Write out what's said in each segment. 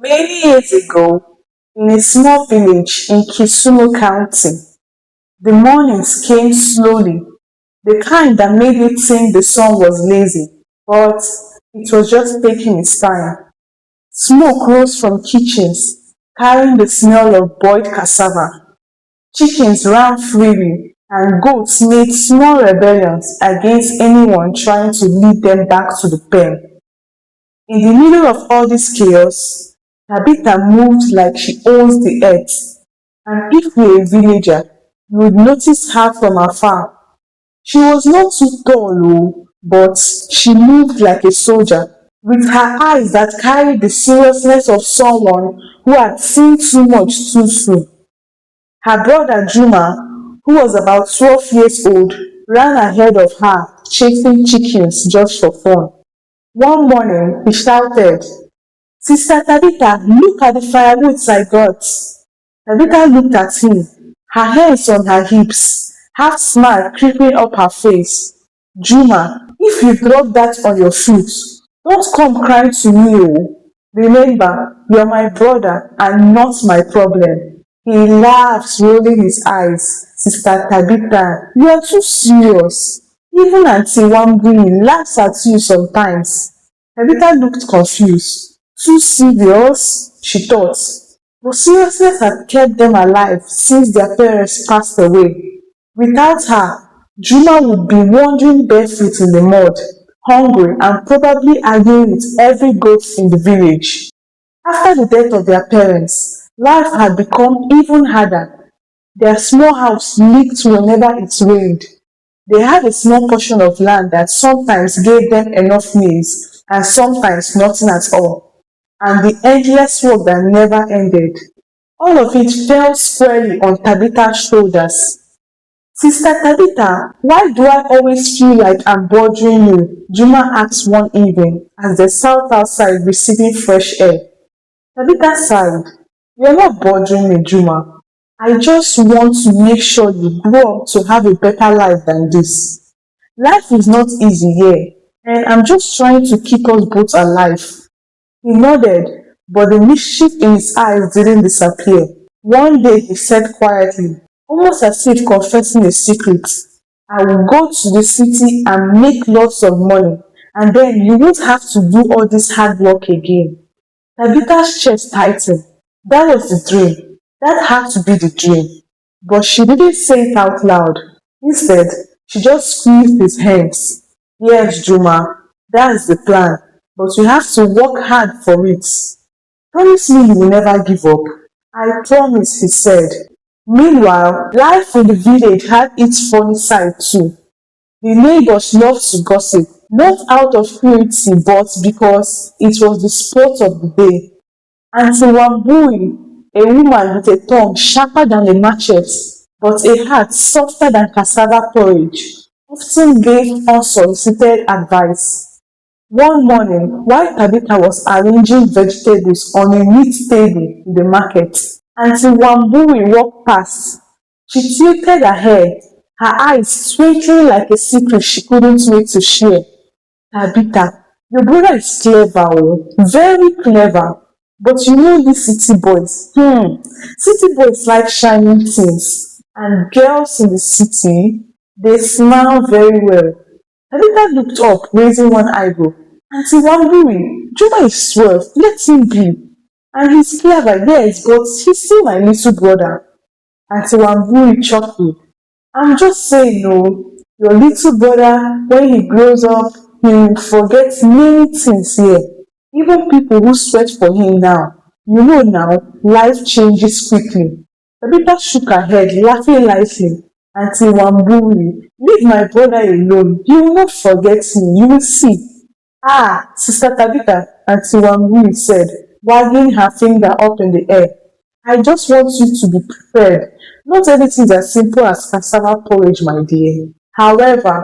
Many years ago, in a small village in Kisumu County, the mornings came slowly, the kind that made you think the sun was lazy, but it was just taking its time. Smoke rose from kitchens, carrying the smell of boiled cassava. Chickens ran freely, and goats made small rebellions against anyone trying to lead them back to the pen. In the middle of all this chaos, Tabitha moved like she owns the earth, and if you were a villager, you would notice her from afar. She was not too tall, oh, but she moved like a soldier, with her eyes that carried the seriousness of someone who had seen too much too soon. Her brother Juma, who was about 12 years old, ran ahead of her, chasing chickens just for fun. One morning, he shouted, "Sister Tabitha, look at the firewood I got." Tabitha looked at him, her hands on her hips, half smile creeping up her face. "Juma, if you drop that on your foot, don't come crying to me, oh. Remember, you're my brother and not my problem." He laughed, rolling his eyes. "Sister Tabitha, you are too serious. Even Auntie Wambui laughs at you sometimes." Tabitha looked confused. Too serious, she thought. But seriousness had kept them alive since their parents passed away. Without her, Juma would be wandering barefoot in the mud, hungry and probably arguing with every goat in the village. After the death of their parents, life had become even harder. Their small house leaked whenever it rained. They had a small portion of land that sometimes gave them enough meals and sometimes nothing at all, and the endless work that never ended. All of it fell squarely on Tabitha's shoulders. "Sister Tabitha, why do I always feel like I'm bothering you?" Juma asked one evening as they sat outside receiving fresh air. Tabitha sighed. "You're not bothering me, Juma. I just want to make sure you grow up to have a better life than this. Life is not easy here, and I'm just trying to keep us both alive." He nodded, but the mischief in his eyes didn't disappear. One day he said quietly, almost as if confessing a secret, "I will go to the city and make lots of money, and then you won't have to do all this hard work again." Tabitha's chest tightened. That was the dream. That had to be the dream. But she didn't say it out loud. Instead, she just squeezed his hands. "Yes, Juma, that's the plan. But you have to work hard for it. Promise me you will never give up." "I promise," he said. Meanwhile, life in the village had its funny side too. The neighbors loved to gossip, not out of cruelty but because it was the sport of the day. Auntie Wambui, a woman with a tongue sharper than a machete, but a heart softer than cassava porridge, often gave unsolicited advice. One morning, while Tabitha was arranging vegetables on a neat table in the market, Auntie Wambui walked past. She tilted her head, her eyes twinkling like a secret she couldn't wait to share. "Tabitha, your brother is clever, oh, very clever. But you know these city boys. City boys like shiny things. And girls in the city, they smile very well." Tabitha looked up, raising one eyebrow. "Auntie Wambui, Juma is 12. Let him be. And he's clever, yes, but he's still my little brother." Auntie Wambui chuckled. "I'm just saying, no, your little brother, when he grows up, he will forget many things here. Even people who sweat for him now. You know now, life changes quickly." Tabitha shook her head, laughing lightly. "Auntie Wambui, leave my brother alone. He will not forget me. You will see." "Ah, Sister Tabitha," Auntie Wambui said, wagging her finger up in the air. "I just want you to be prepared. Not everything is as simple as cassava porridge, my dear." However,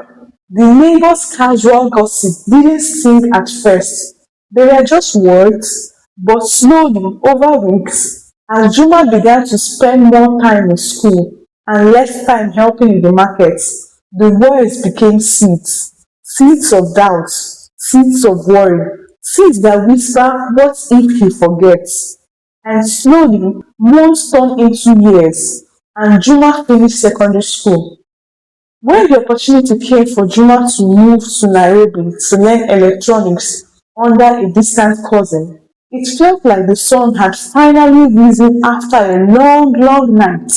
the neighbors' casual gossip didn't sting at first. They were just words, but slowly, over weeks, as Juma began to spend more time in school and less time helping in the markets, the words became seeds. Seeds of doubt, seeds of worry. seeds that whisper, what if he forgets? And slowly, months turned into years, and Juma finished secondary school. When the opportunity came for Juma to move to Nairobi to learn electronics under a distant cousin, it felt like the sun had finally risen after a long, long night.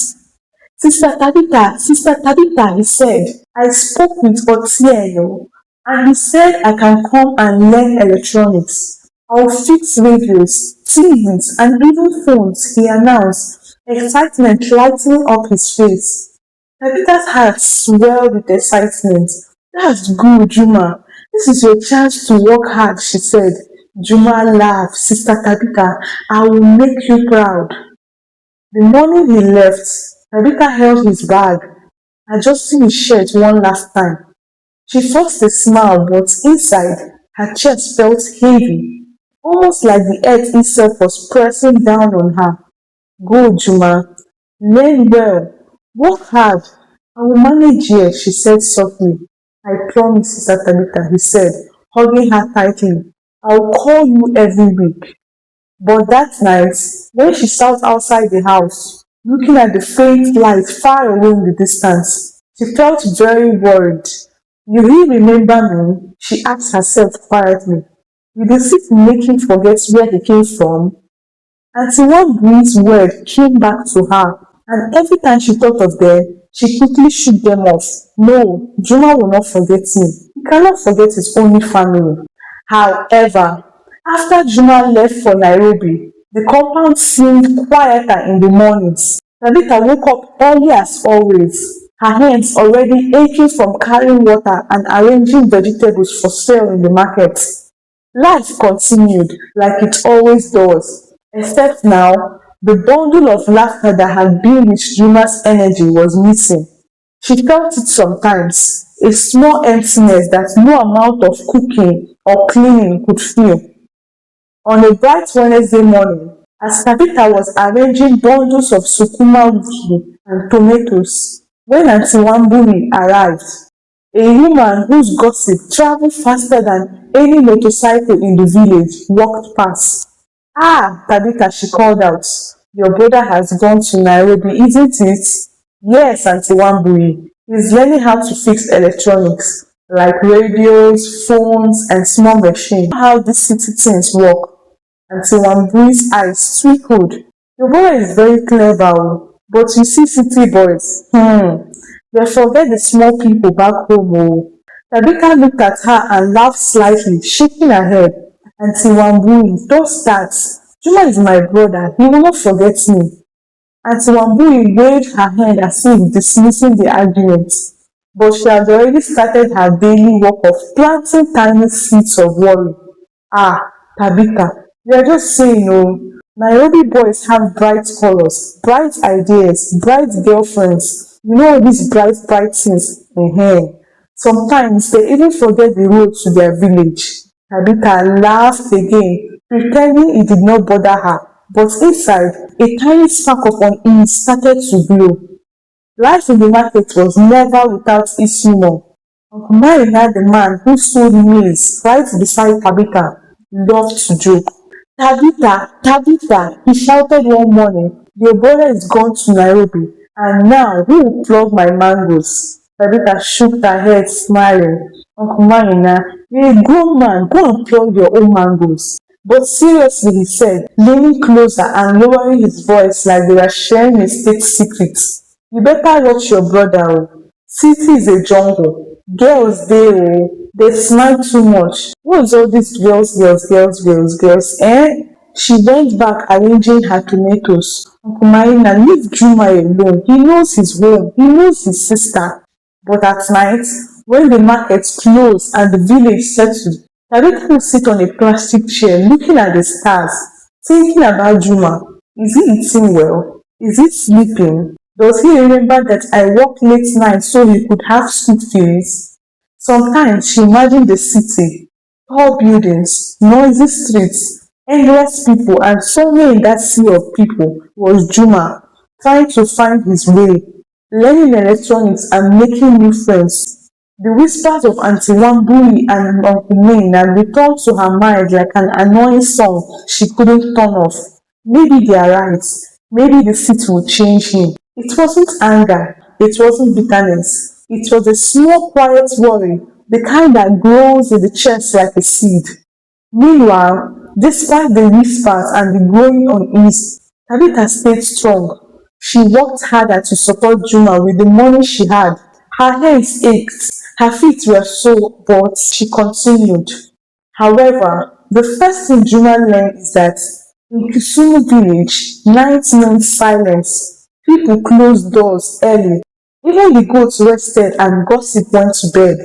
Sister Tabitha, he said, I spoke with Otieno and he said I can come and learn electronics. I'll fix radios, TVs, and even phones, he announced, excitement lighting up his face. Tabitha's heart swelled with excitement. That's good, Juma. This is your chance to work hard, she said. Juma laughed. Sister Tabitha, I will make you proud. The morning he left, Tabitha held his bag, adjusting his shirt one last time. She forced a smile, but inside, her chest felt heavy, almost like the earth itself was pressing down on her. Go, Juma. Learn well. Work hard. I will manage here, she said softly. I promise, Sister Tabitha, he said, hugging her tightly. I'll call you every week. But that night, when she sat outside the house, looking at the faint light far away in the distance, she felt very worried. Will he remember me? She asked herself quietly. Will the city make him forget where he came from? Until one brief word came back to her, and every time she thought of them, she quickly shook them off. No, Juma will not forget me. He cannot forget his only family. However, after Juma left for Nairobi, the compound seemed quieter in the mornings. Tabitha woke up early as always, her hands already aching from carrying water and arranging vegetables for sale in the market. Life continued like it always does, except now the bundle of laughter that had been with Juma's energy was missing. She felt it sometimes, a small emptiness that no amount of cooking or cleaning could fill. On a bright Wednesday morning, as Tabitha was arranging bundles of sukuma wiki and tomatoes, when Aunty Wambui arrived, a woman whose gossip traveled faster than any motorcycle in the village walked past. Ah, Tabitha, she called out, your brother has gone to Nairobi, isn't it? Yes, Aunty Wambui. He's learning how to fix electronics, like radios, phones, and small machines. How these city things work. Until Wambui's eyes twinkled. Your boy is very clever, oh, but you see city boys, they forget the small people back home. Oh. Tabitha looked at her and laughed slightly, shaking her head. Auntie Wambui, don't start. Juma is my brother. He will not forget me. Auntie Wambui waved her hand as if dismissing the argument. But she had already started her daily work of planting tiny seeds of worry. Ah, Tabitha, you are just saying, oh, Nairobi boys have bright colors, bright ideas, bright girlfriends. You know all these bright, bright things. Sometimes they even forget the road to their village. Tabitha laughed again, pretending it did not bother her. But inside, a tiny spark of unease started to glow. Life in the market was never without its humor. Uncle Marina, the man who sold maize right beside Tabitha, loved to joke. Tabitha, Tabitha, he shouted one morning, your brother is gone to Nairobi, and now who will plug my mangoes? Tabitha shook her head, smiling. Uncle Marina, you're a grown man, go and plug your own mangoes. But seriously, he said, leaning closer and lowering his voice like they were sharing a state secret. You better watch your brother. Oh. City is a jungle. Girls there, oh, they smile too much. What's all these girls, eh? She went back arranging her tomatoes. Uncle Marina, leave Juma alone. He knows his home. He knows his sister. But at night, when the market closed and the village settled, Tabitha would sit on a plastic chair looking at the stars, thinking about Juma. Is he eating well? Is he sleeping? Does he remember that I worked late nights so he could have school fees? Sometimes she imagined the city, tall buildings, noisy streets, endless people, and somewhere in that sea of people was Juma, trying to find his way, learning electronics and making new friends. The whispers of Auntie Wambui and Uncle Min had returned to her mind like an annoying song she couldn't turn off. Maybe they are right. Maybe the seat will change him. It wasn't anger. It wasn't bitterness. It was a small, quiet worry, the kind that grows in the chest like a seed. Meanwhile, despite the whispers and the growing unease, Tabitha stayed strong. She worked harder to support Juma with the money she had. Her hands ached, her feet were sore, but she continued. However, the first thing Juma learned is that in Kisumu village, night meant silence. People closed doors early. Even the goats rested and gossip went to bed.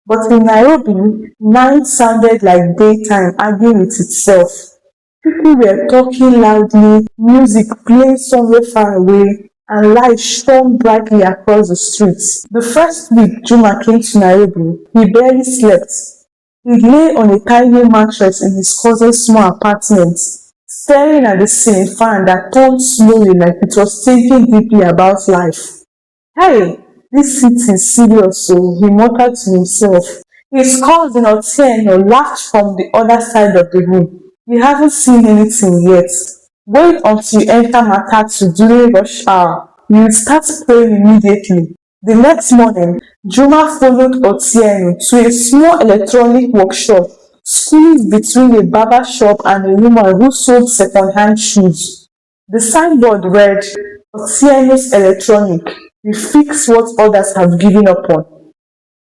But in Nairobi, night sounded like daytime arguing with itself. People were talking loudly, music playing somewhere far away, and lights shone brightly across the streets. The first week Juma came to Nairobi, he barely slept. He lay on a tiny mattress in his cousin's small apartment, staring at the ceiling fan that turned slowly like it was thinking deeply about life. Hey, this city is serious, so he muttered to himself. His cousin Otieno laughed from the other side of the room. You haven't seen anything yet. Wait until you enter Matatu during rush hour. You will start praying immediately. The next morning, Juma followed Otieno to a small electronic workshop squeezed between a barber shop and a woman who sold second-hand shoes. The signboard read, Otieno's Electronic. We fix what others have given up on.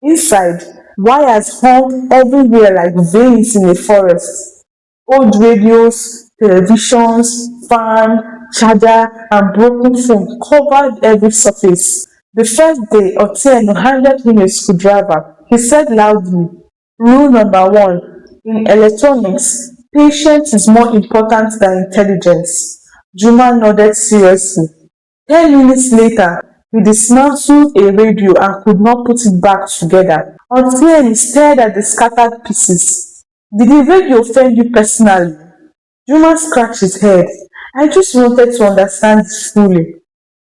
Inside, wires hung everywhere like veins in a forest. Old radios, televisions, fan, charger, and broken phone covered every surface. The first day, Otieno handed him a screwdriver. He said loudly, Rule number one, in electronics, patience is more important than intelligence. Juma nodded seriously. 10 minutes later, he dismantled a radio and could not put it back together. Until he stared at the scattered pieces. Did the radio offend you personally? Juma scratched his head. I just wanted to understand it fully.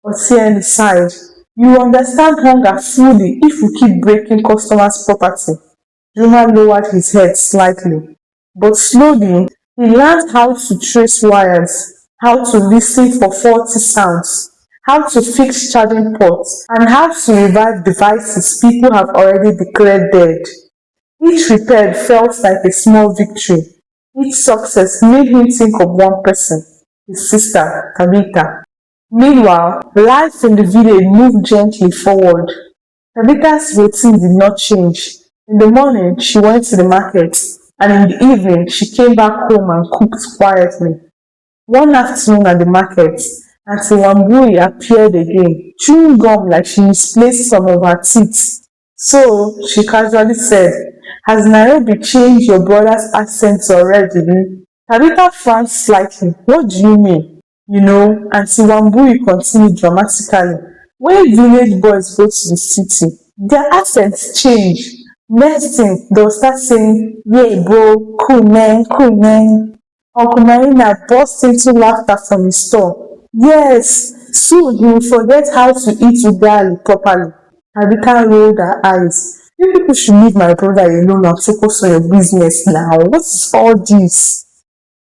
Otieno sighed. You understand hunger fully if you keep breaking customers' property. Juma lowered his head slightly. But slowly, he learned how to trace wires, how to listen for faulty sounds, how to fix charging ports, and how to revive devices people have already declared dead. Each repair felt like a small victory. Each success made him think of one person, his sister, Tabitha. Meanwhile, life in the village moved gently forward. Tabitha's routine did not change. In the morning, she went to the market, and in the evening, she came back home and cooked quietly. One afternoon at the market, Aunty Wambui appeared again, chewing gum like she misplaced some of her teeth. So, she casually said, Has Nairobi changed your brother's accent already? Tabitha frowned slightly. What do you mean? Aunty Wambui continued dramatically. When village boys go to the city, their accents change. Next thing, they'll start saying, yeah, bro, cool man. Uncle Marina burst into laughter from his store. Yes, soon he will forget how to eat ugali properly. Tabitha rolled her eyes. You people should leave my brother alone and focus on your business now. What is all this?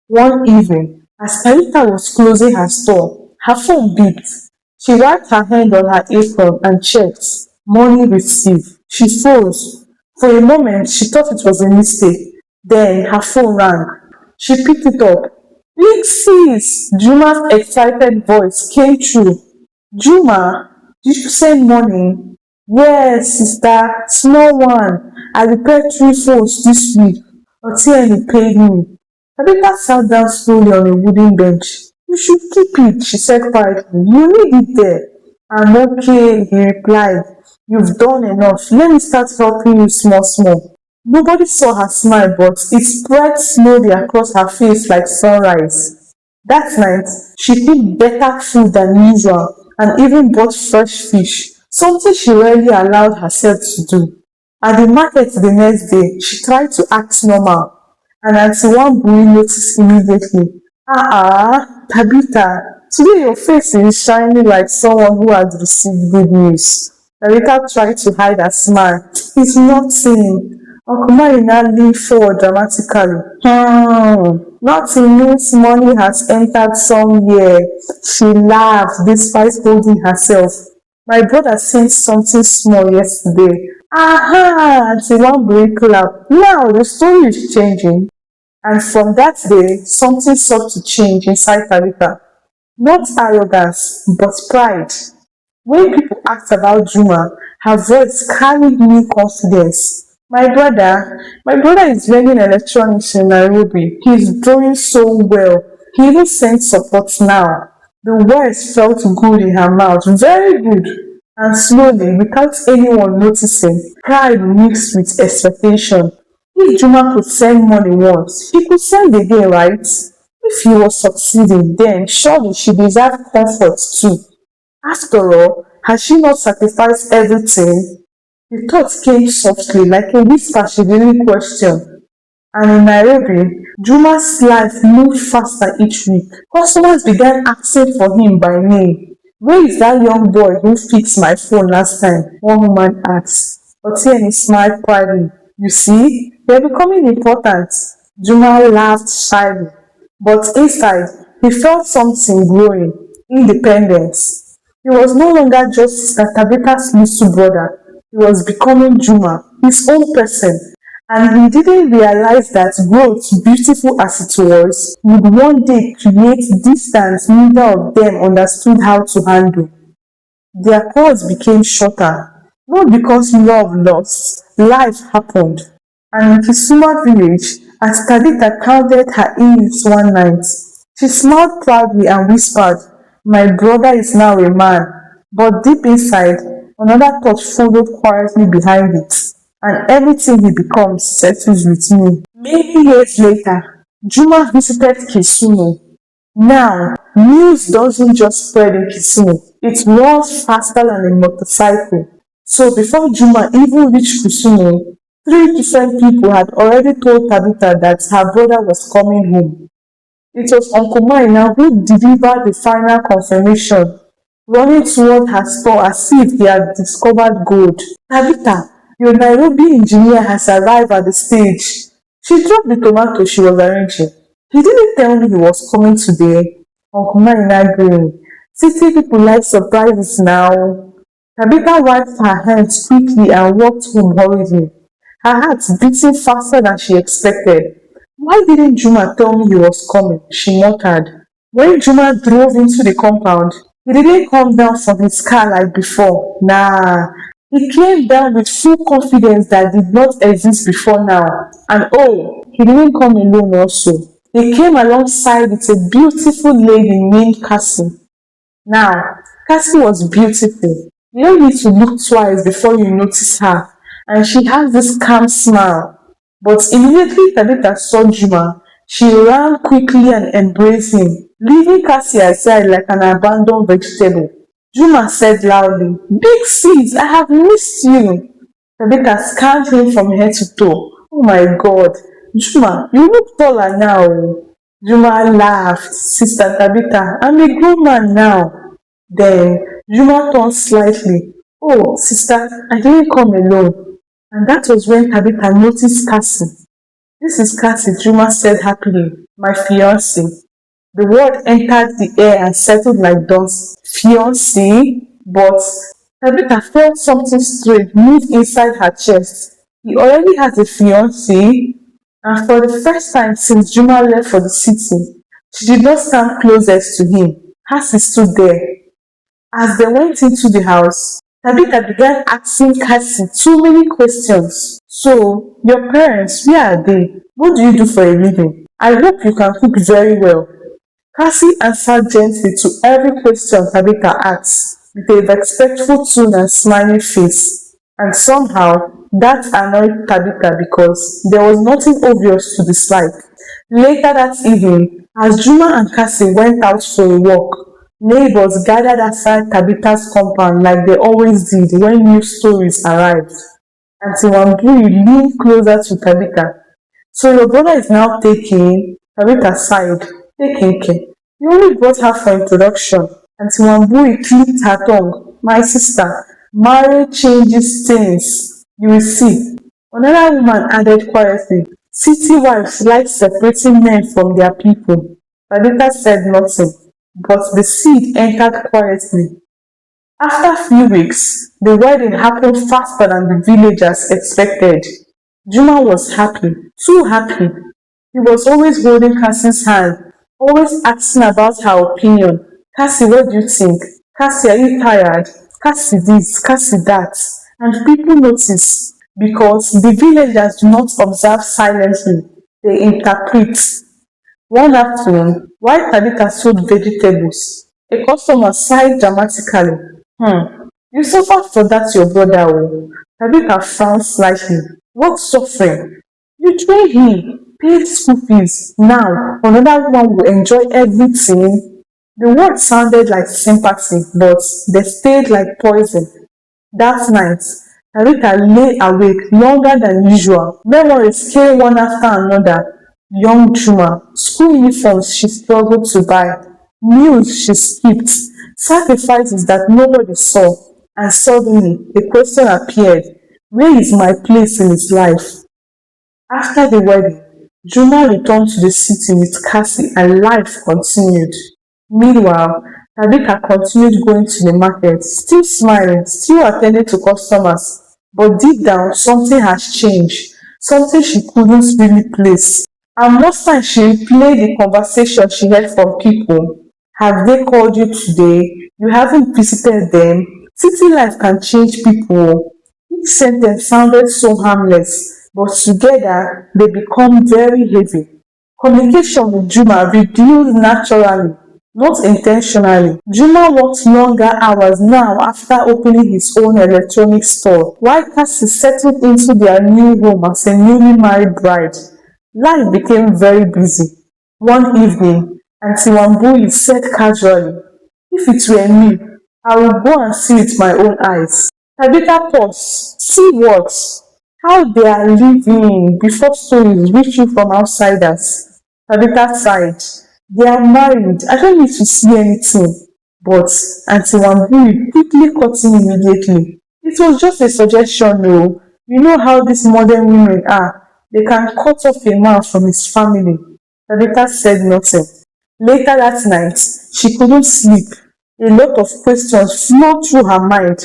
One evening, as Tabitha was closing her store, her phone beeped. She wiped her hand on her apron and checked. Money received. She froze. For a moment, she thought it was a mistake. Then her phone rang. She picked it up. Big sis! Juma's excited voice came through. Juma, did you send money? Yes, sister, small one. I repaired 3 phones this week. Otieno paid me. Tabitha sat down slowly on a wooden bench. You should keep it, she said quietly. You need it there. I'm okay, he replied. You've done enough. Let me start helping you small small. Nobody saw her smile, but it spread slowly across her face like sunrise. That night, she cooked better food than usual and even bought fresh fish, something she rarely allowed herself to do. At the market the next day, she tried to act normal, and Aunty Wambui noticed immediately. Tabitha, today your face is shining like someone who has received good news. Tabitha tried to hide her smile. It's nothing. Uncle Mary now leaned forward dramatically. Nothing means money has entered somewhere. She laughed despite holding herself. My brother sent something small yesterday. Aha! Auntie one break clap. Now the story is changing. And from that day, something sought to change inside Tabitha. Not arrogance, but pride. When people asked about Juma, her voice carried new confidence. My brother is learning electronics in Nairobi. He's doing so well. He even sent support now. The words felt good in her mouth, very good. And slowly, without anyone noticing, pride mixed with expectation. If Juma could send money once, he could send again, right? If he was succeeding, then surely she deserved comfort too. After all, had she not sacrificed everything? The thought came softly, like a whisper she didn't question. And in Nairobi, Juma's life moved faster each week. Customers began asking for him by name. Where is that young boy who fixed my phone last time? One woman asked. Otieni smiled proudly. You see, they're becoming important. Juma laughed shyly. But inside, he felt something growing. Independence. He was no longer just Sister Tabitha's little brother. He was becoming Juma, his own person. And he didn't realize that growth, beautiful as it was, would one day create distance neither of them understood how to handle. Their calls became shorter, not because love lost, life happened. And in Kisuma village, as Tabitha counted her innings one night, she smiled proudly and whispered, My brother is now a man. But deep inside, another thought followed quietly behind it, and everything he becomes settles with me. Many years later, Juma visited Kisumu. Now, news doesn't just spread in Kisumu, it runs faster than a motorcycle. So before Juma even reached Kisumu, three different people had already told Tabitha that her brother was coming home. It was Uncle Maina who delivered the final confirmation, running toward her store as if he had discovered gold. Tabitha, your Nairobi engineer has arrived at the stage. She dropped the tomato she was arranging. He didn't tell me he was coming today. Uncle Maina grinned. City people like surprises now. Tabitha wiped her hands quickly and walked home hurriedly. Her heart beating faster than she expected. Why didn't Juma tell me he was coming? She muttered. When Juma drove into the compound, he didn't come down from his car like before. Nah. He came down with full confidence that did not exist before now. And oh, he didn't come alone also. He came alongside with a beautiful lady named Cassie. Now, Cassie was beautiful. You don't need to look twice before you notice her. And she has this calm smile. But immediately Tabitha saw Juma, she ran quickly and embraced him, leaving Cassie aside like an abandoned vegetable. Juma said loudly, Big sis, I have missed you. Tabitha scanned him from head to toe. Oh my God, Juma, you look taller now. Juma laughed. Sister Tabitha, I'm a grown man now. Then Juma turned slightly. Oh, sister, I didn't come alone. And that was when Tabitha noticed Cassie. This is Cassie, Juma said happily, my fiancé. The word entered the air and settled like dust. Fiancé? But Tabitha felt something strange move inside her chest. He already has a fiancé, and for the first time since Juma left for the city, she did not stand closest to him. Cassie stood there. As they went into the house, Tabitha began asking Cassie too many questions. So, your parents, where are they? What do you do for a living? I hope you can cook very well. Cassie answered gently to every question Tabitha asked, with a respectful tone and smiling face. And somehow, that annoyed Tabitha because there was nothing obvious to dislike. Later that evening, as Juma and Cassie went out for a walk, neighbors gathered outside Tabitha's compound like they always did when new stories arrived. Auntie Wambui leaned closer to Tabitha. So your brother is now taking, Tabitha sighed, taking care. You only brought her for introduction. Auntie Wambui clicked her tongue. My sister, Marriage changes things. You will see. Another woman added quietly, city wives like separating men from their people. Tabitha said nothing, but the seed entered quietly. After few weeks, the wedding happened faster than the villagers expected. Juma was happy, too happy. He was always holding Cassie's hand, always asking about her opinion. Cassie, what do you think? Cassie, are you tired? Cassie this, Cassie that. And people notice because the villagers do not observe silently, they interpret. One afternoon, while Tabitha sold vegetables, a customer sighed dramatically. You suffered for that your brother oh. Tabitha frowned slightly. What suffering? You trained him, paid school fees. Now another one will enjoy everything. The words sounded like sympathy, but they stayed like poison. That night, Rita lay awake longer than usual. Memories came one after another. Young Juma, school uniforms she struggled to buy, meals she skipped, sacrifices that nobody saw, and suddenly a question appeared. Where is my place in his life? After the wedding, Juma returned to the city with Cassie and life continued. Meanwhile, Tabitha continued going to the market, still smiling, still attending to customers. But deep down, something has changed, something she couldn't really place. And most times she replayed the conversation she heard from people. Have they called you today? You haven't visited them? City life can change people. Each sentence sounded so harmless, but together they become very heavy. Communication with Juma reduced naturally, not intentionally. Juma worked longer hours now after opening his own electronics store, while Cassie settled into their new home as a newly married bride. Life became very busy. One evening, Auntie Wambui said casually, if it were me, I would go and see with my own eyes. Tabitha paused. See what? How they are living before stories reach you from outsiders. Tabitha sighed. They are married. I don't need to see anything. But Auntie Wambui quickly cut in immediately. It was just a suggestion, no. You know how these modern women are. They can cut off a man from his family. Tabitha said nothing. Later that night, she couldn't sleep. A lot of questions flowed through her mind.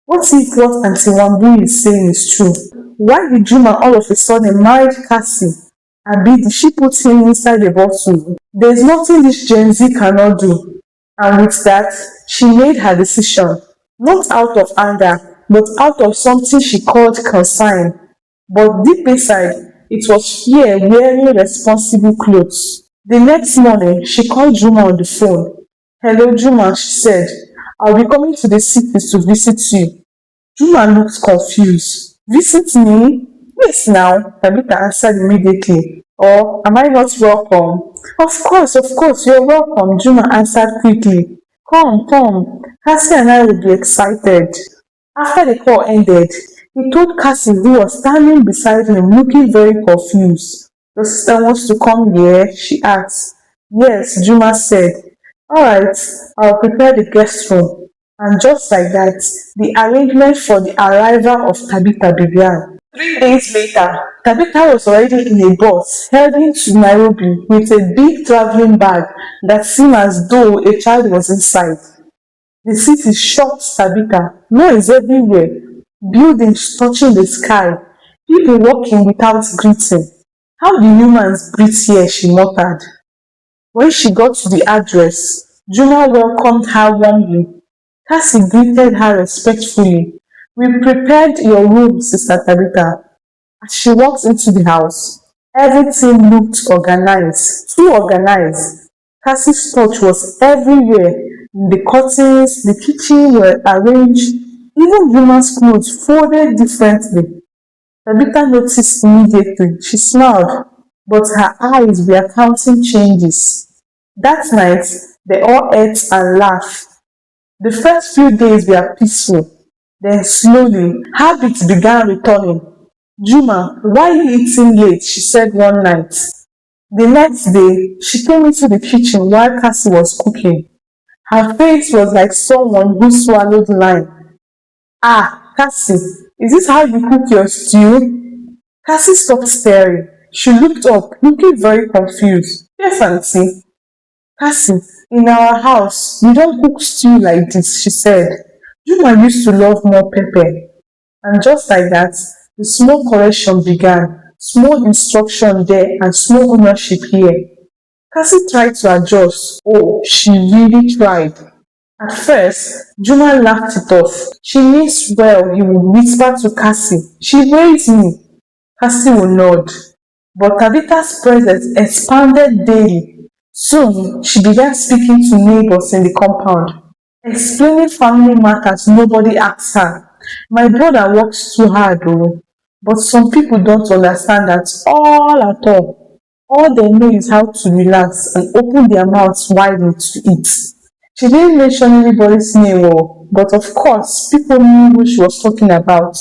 What if what Auntie Wambui is saying is true? Why did Juma all of a sudden marry Cassie? And did she put him inside a bottle? There's nothing this Gen Z cannot do. And with that, she made her decision, not out of anger, but out of something she called concern. But deep inside, it was fear wearing responsible clothes. The next morning, she called Juma on the phone. Hello, Juma, she said. I'll be coming to the city to visit you. Juma looked confused. Visit me? Yes, now, Tabitha answered immediately. Or, am I not welcome? Of course, you're welcome, Juma answered quickly. Come, come. Cassie and I will be excited. After the call ended, he told Cassie, who was standing beside him looking very confused. Your sister wants to come here? She asked. Yes, Juma said. Alright, I'll prepare the guest room. And just like that, the arrangement for the arrival of Tabitha began. 3 days later, Tabitha was already in a bus heading to Nairobi with a big traveling bag that seemed as though a child was inside. The city shocked Tabitha. Noise everywhere, buildings touching the sky, people walking without greeting. How do humans breathe here? She muttered. When she got to the address, Juma welcomed her warmly. Cassie greeted her respectfully. We prepared your room, Sister Tabitha. As she walked into the house, everything looked organized, too organized. Cassie's touch was everywhere. The curtains, the kitchen were arranged, even Juma's clothes folded differently. Tabitha noticed immediately. She smiled, but her eyes were counting changes. That night, they all ate and laughed. The first few days were peaceful. Then slowly, habits began returning. Juma, why are you eating late? She said one night. The next day, she came into the kitchen while Cassie was cooking. Her face was like someone who swallowed lime. Ah, Cassie, is this how you cook your stew? Cassie stopped staring. She looked up, looking very confused. Yes, Auntie. Cassie, in our house, we don't cook stew like this, she said. Juma used to love more pepper. And just like that, the small correction began. Small instruction there and small ownership here. Cassie tried to adjust. Oh, she really tried. At first, Juma laughed it off. She means well, he would whisper to Cassie. She raised me. Cassie would nod. But Tabitha's presence expanded daily. Soon, she began speaking to neighbors in the compound, explaining family matters nobody asked her. My brother works too hard, though. But some people don't understand that all at all. All they know is how to relax and open their mouths widely to eat. She didn't mention anybody's name, oh, but of course, people knew who she was talking about.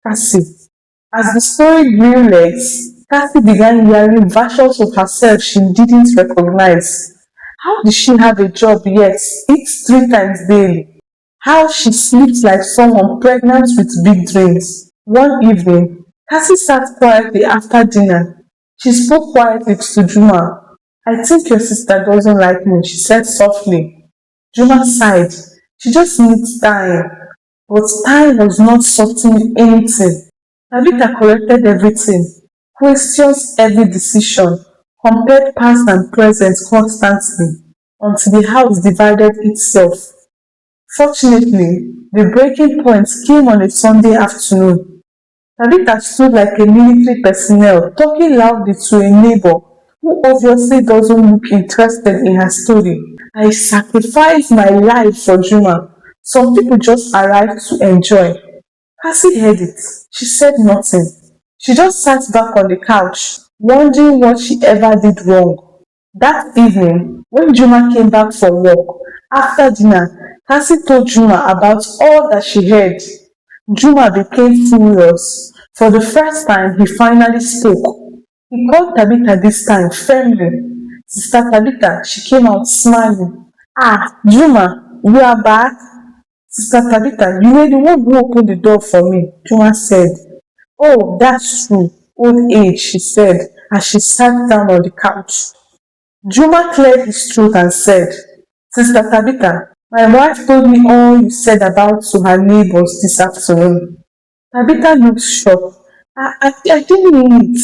Cassie. As the story grew legs, Kathy began hearing versions of herself she didn't recognize. How did she have a job yet eats 3 times daily? How she sleeps like someone pregnant with big dreams. One evening, Cassie sat quietly after dinner. She spoke quietly to Juma. I think your sister doesn't like me, she said softly. Juma sighed. She just needs time. But time was not sorting anything. Tabitha corrected everything, questions every decision, compared past and present constantly, until the house divided itself. Fortunately, the breaking point came on a Sunday afternoon. Tabitha stood like a military personnel, talking loudly to a neighbor who obviously doesn't look interested in her story. I sacrificed my life for Juma. Some people just arrive to enjoy. Cassie heard it. She said nothing. She just sat back on the couch, wondering what she ever did wrong. That evening, when Juma came back from work, after dinner, Cassie told Juma about all that she heard. Juma became furious. For the first time, he finally spoke. He called Tabitha this time firmly. Sister Tabitha, she came out smiling. Ah, Juma, you are back? Sister Tabitha, you were the one who opened the door for me, Juma said. Oh, that's true. Old age, she said, as she sat down on the couch. Juma cleared his throat and said, Sister Tabitha, my wife told me all you said about to her neighbors this afternoon. Tabitha looked shocked. I didn't mean it.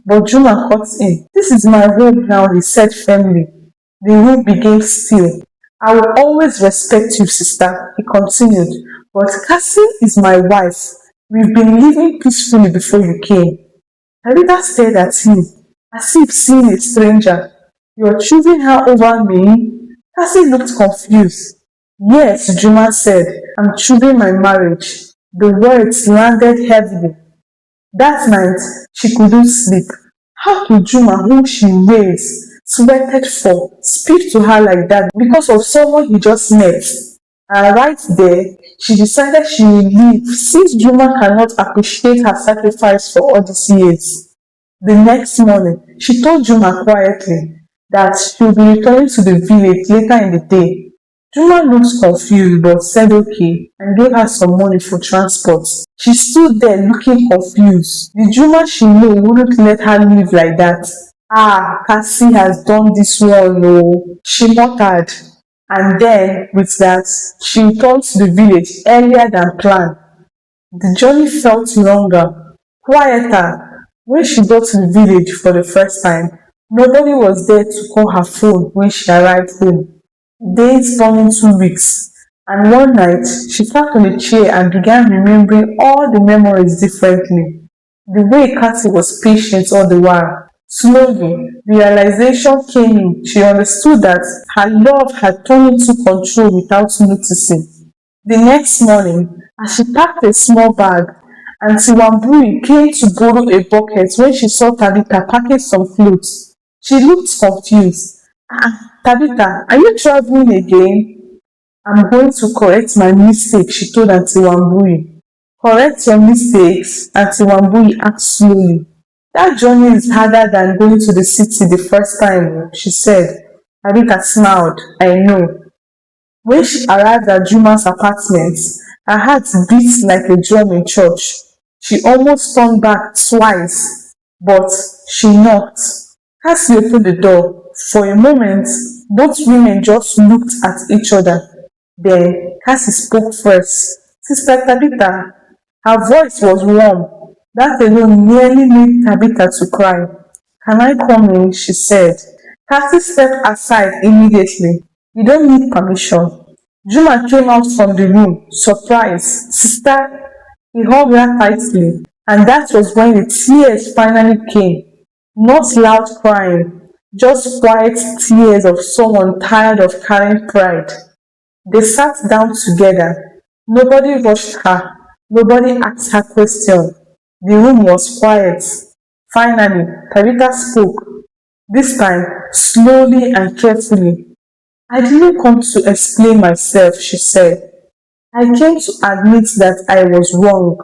But Juma cut in. This is my home now, he said firmly. The room became still. I will always respect you, sister, he continued. But Cassie is my wife. We've been living peacefully before you came. Tabitha stared at him, as if seeing a stranger. You're choosing her over me? Cassie looked confused. Yes, Juma said, I'm choosing my marriage. The words landed heavily. That night, she couldn't sleep. How could Juma, whom she raised, sweated for, speak to her like that because of someone he just met? And right there, she decided she will leave since Juma cannot appreciate her sacrifice for all these years. The next morning, she told Juma quietly that she will be returning to the village later in the day. Juma looked confused but said okay and gave her some money for transport. She stood there looking confused. The Juma she knew wouldn't let her live like that. Ah, Cassie has done this one, oh, she muttered. And then, with that, she returned to the village earlier than planned. The journey felt longer, quieter. When she got to the village for the first time, nobody was there to call her phone when she arrived home. Days turned into weeks, and one night she sat on a chair and began remembering all the memories differently. The way Kathy was patient all the while. Slowly, realization came in. She understood that her love had turned into control without noticing. The next morning, as she packed a small bag, Aunty Wambui came to borrow a bucket when she saw Tabitha packing some clothes. She looked confused. Ah, Tabitha, are you traveling again? I'm going to correct my mistake, she told Aunty Wambui. Correct your mistakes, Aunty Wambui asked slowly. That journey is harder than going to the city the first time, she said. Tabitha smiled. I know. When she arrived at Juma's apartment, her heart beat like a drum in church. She almost turned back twice, but she knocked. Cassie opened the door. For a moment, both women just looked at each other. Then Cassie spoke first. Sister Tabitha. Her voice was warm. That alone nearly made Tabitha to cry. Can I come in? She said. Cassie stepped aside immediately. You don't need permission. Juma came out from the room, surprised. Sister, he hugged her tightly, and that was when the tears finally came. Not loud crying, just quiet tears of someone tired of carrying pride. They sat down together. Nobody rushed her. Nobody asked her question. The room was quiet. Finally, Tabitha spoke, this time slowly and carefully. I didn't come to explain myself, she said. I came to admit that I was wrong.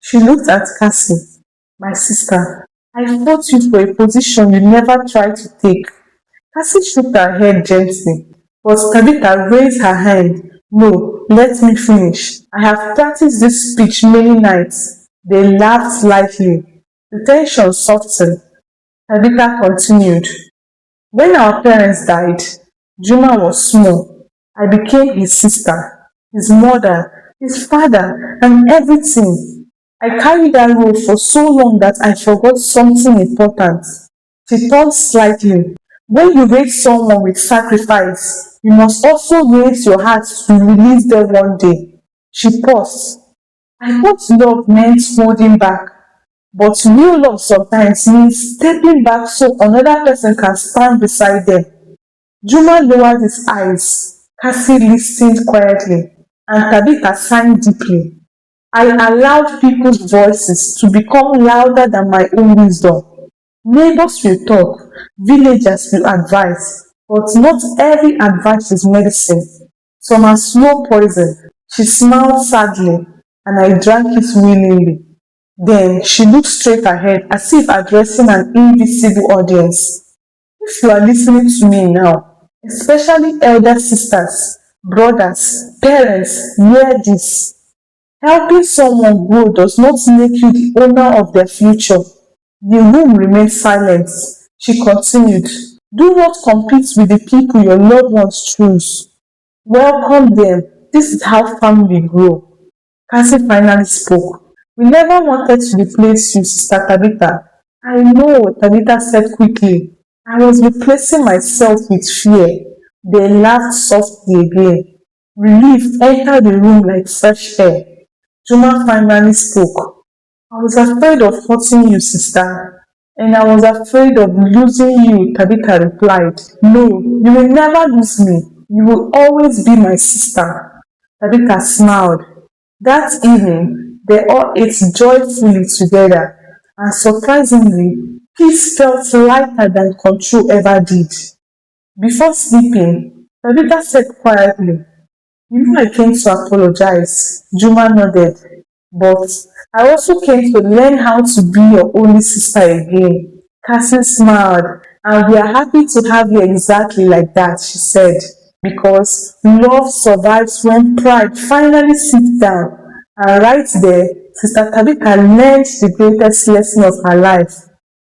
She looked at Cassie. My sister, I fought you for a position you never tried to take. Cassie shook her head gently, but Tabitha raised her hand. No, let me finish. I have practiced this speech many nights. They laughed lightly. The tension softened. Tabitha continued. When our parents died, Juma was small. I became his sister, his mother, his father, and everything. I carried that role for so long that I forgot something important. She thought slightly. When you raise someone with sacrifice, you must also raise your heart to release them one day. She paused. I thought love meant holding back, but real love sometimes means stepping back so another person can stand beside them. Juma lowered his eyes. Cassie listened quietly, and Tabitha sighed deeply. I allowed people's voices to become louder than my own wisdom. Neighbors will talk, villagers will advise, but not every advice is medicine. Some are slow poison. She smiled sadly, and I drank it willingly. Then she looked straight ahead as if addressing an invisible audience. If you are listening to me now, especially elder sisters, brothers, parents, hear this. Helping someone grow does not make you the owner of their future. The room remained silent. She continued, do not compete with the people your loved ones choose. Welcome them. This is how family grow. Cassie finally spoke. We never wanted to replace you, Sister Tabitha. I know, Tabitha said quickly. I was replacing myself with fear. They laughed softly again. Relief entered the room like fresh air. Juma finally spoke. I was afraid of hurting you, sister. And I was afraid of losing you, Tabitha replied. No, you will never lose me. You will always be my sister. Tabitha smiled. That evening, they all ate joyfully together, and surprisingly, peace felt lighter than control ever did. Before sleeping, Tabitha said quietly, you know I came to apologize. Juma nodded. But I also came to learn how to be your only sister again. Cassie smiled. And we are happy to have you exactly like that, she said. Because love survives when pride finally sits down. And right there, Sister Tabitha learned the greatest lesson of her life.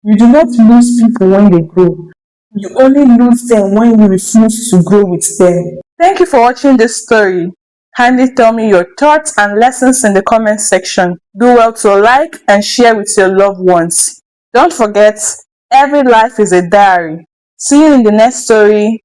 You do not lose people when they grow. You only lose them when you refuse to grow with them. Thank you for watching this story. Kindly tell me your thoughts and lessons in the comment section. Do well to like and share with your loved ones. Don't forget, every life is a diary. See you in the next story.